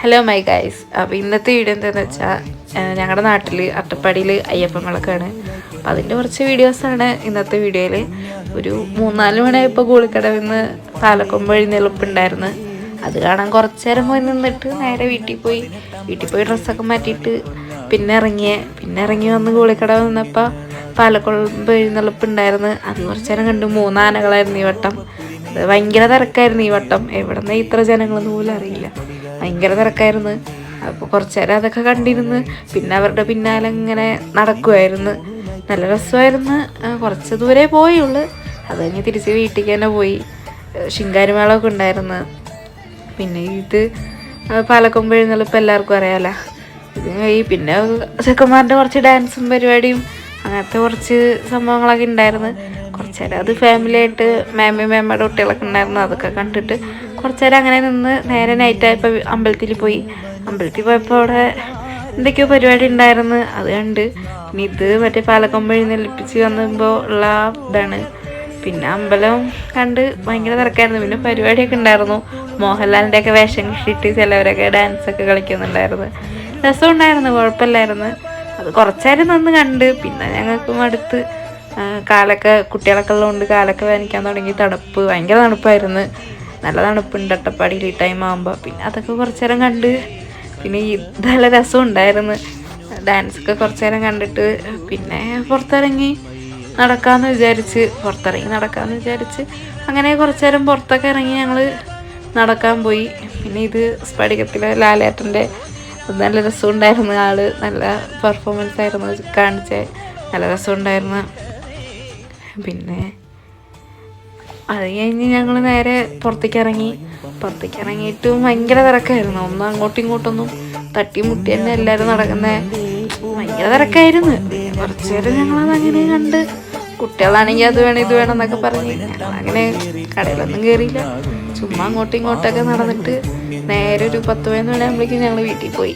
Hello my guys. അപ്പോൾ ഇന്നത്തെ video എന്താണെന്ന് വെച്ചാൽ ഞങ്ങളുടെ നാട്ടിൽ അട്ടപ്പാടിയിൽ അയ്യപ്പങ്ങളൊക്കെയാണ്. അപ്പോൾ അതിൻ്റെ കുറച്ച് വീഡിയോസാണ് ഇന്നത്തെ വീഡിയോയിൽ. ഒരു 3-4 മണിയായപ്പോൾ ഗോളിക്കടവിൽ നിന്ന് പാലക്കൊമ്പ് എഴുന്നള്ളിപ്പുണ്ടായിരുന്നു. അത് കാണാൻ കുറച്ച് നേരം പോയി നിന്നിട്ട് നേരെ വീട്ടിൽ പോയി ഡ്രസ്സൊക്കെ മാറ്റിയിട്ട് പിന്നെ ഇറങ്ങി വന്ന് ഗോളിക്കടവ് നിന്നപ്പോൾ പാലക്കൊമ്പ് എഴുന്നള്ളിപ്പുണ്ടായിരുന്നു. അത് കുറച്ച് നേരം കണ്ടു. 3 ആനകളായിരുന്നു ഈ വട്ടം. അത് ഭയങ്കര തിരക്കായിരുന്നു ഈ വട്ടം. എവിടെ നിന്ന് ഇത്ര ജനങ്ങളൊന്നും പോലും അറിയില്ല. ഭയങ്കര തിരക്കായിരുന്നു. അപ്പോൾ കുറച്ച് നേരം അതൊക്കെ കണ്ടിരുന്ന് പിന്നെ അവരുടെ പിന്നാലെ ഇങ്ങനെ നടക്കുമായിരുന്നു. നല്ല രസമായിരുന്നു. കുറച്ച് ദൂരെ പോയുള്ളൂ. അത് കഴിഞ്ഞ് തിരിച്ച് വീട്ടിലേക്ക് തന്നെ പോയി. ശിങ്കാരിമേളമൊക്കെ ഉണ്ടായിരുന്നു. പിന്നെ ഇത് പാലക്കൊമ്പ് എഴുന്നള്ളിപ്പോൾ എല്ലാവർക്കും അറിയാമല്ലോ. ഇത് പിന്നെ ചെക്കന്മാരുടെ കുറച്ച് ഡാൻസും പരിപാടിയും അങ്ങനത്തെ കുറച്ച് സംഭവങ്ങളൊക്കെ ഉണ്ടായിരുന്നു. കുറച്ച് നേരം അത് ഫാമിലിയായിട്ട് മേമ്മയുടെ കുട്ടികളൊക്കെ ഉണ്ടായിരുന്നു. അതൊക്കെ കണ്ടിട്ട് കുറച്ച് നേരം അങ്ങനെ നിന്ന് നേരെ നൈറ്റായപ്പോൾ അമ്പലത്തിൽ പോയപ്പോൾ അവിടെ എന്തൊക്കെയോ പരിപാടി ഉണ്ടായിരുന്നു. അത് കണ്ട് പിന്നെ ഇത് മറ്റേ പാലക്കൊമ്പ് എഴുന്നള്ളിപ്പിച്ച് വന്നപ്പോൾ ഉള്ള ഇതാണ്. പിന്നെ അമ്പലം കണ്ട് ഭയങ്കര തിരക്കായിരുന്നു. പിന്നെ പരിപാടിയൊക്കെ ഉണ്ടായിരുന്നു. മോഹൻലാലിൻ്റെ ഒക്കെ വേഷം കിട്ടിയിട്ട് ചിലവരൊക്കെ ഡാൻസൊക്കെ കളിക്കുന്നുണ്ടായിരുന്നു. രസമുണ്ടായിരുന്നു, കുഴപ്പമില്ലായിരുന്നു. അത് കുറച്ചേരം നിന്ന് കണ്ട് പിന്നെ ഞങ്ങൾക്ക് മടുത്ത്. കുട്ടികളൊക്കെ ഉള്ളതുകൊണ്ട് കാലൊക്കെ വേദനിക്കാൻ തുടങ്ങി. ഭയങ്കര തണുപ്പായിരുന്നു. നല്ല തണുപ്പുണ്ട് അട്ടപ്പാടിയിൽ ഈ ടൈം ആകുമ്പോൾ. പിന്നെ അതൊക്കെ കുറച്ച് നേരം കണ്ട് പിന്നെ നല്ല രസം ഉണ്ടായിരുന്നു. ഡാൻസൊക്കെ കുറച്ച് നേരം കണ്ടിട്ട് പിന്നെ പുറത്തിറങ്ങി നടക്കാമെന്ന് വിചാരിച്ച് അങ്ങനെ കുറച്ച് നേരം പുറത്തൊക്കെ ഇറങ്ങി ഞങ്ങൾ നടക്കാൻ പോയി. പിന്നെ ഇത് സ്ഫടികത്തിലെ ലാലേട്ടൻ്റെ നല്ല രസമുണ്ടായിരുന്നു. ആൾ നല്ല പെർഫോമൻസ് ആയിരുന്നു കാണിച്ച്. നല്ല രസമുണ്ടായിരുന്നു. പിന്നെ അത് കഴിഞ്ഞ് ഞങ്ങൾ നേരെ പുറത്തേക്ക് ഇറങ്ങിയിട്ടും ഭയങ്കര തിരക്കായിരുന്നു. ഒന്നും അങ്ങോട്ടും ഇങ്ങോട്ടൊന്നും തട്ടിമുട്ടി തന്നെ എല്ലാവരും നടക്കുന്നത്. ഭയങ്കര തിരക്കായിരുന്നു. കുറച്ച് നേരം ഞങ്ങളതങ്ങനെ കണ്ട്. കുട്ടികളാണെങ്കിൽ അത് വേണം ഇത് വേണം എന്നൊക്കെ പറഞ്ഞ് അങ്ങനെ കടയിലൊന്നും കയറിയില്ല. ചുമ്മാ അങ്ങോട്ടും ഇങ്ങോട്ടൊക്കെ നടന്നിട്ട് നേരെ ഒരു 10-11 മണിയാകുമ്പോഴേക്കും ഞങ്ങൾ വീട്ടിൽ പോയി.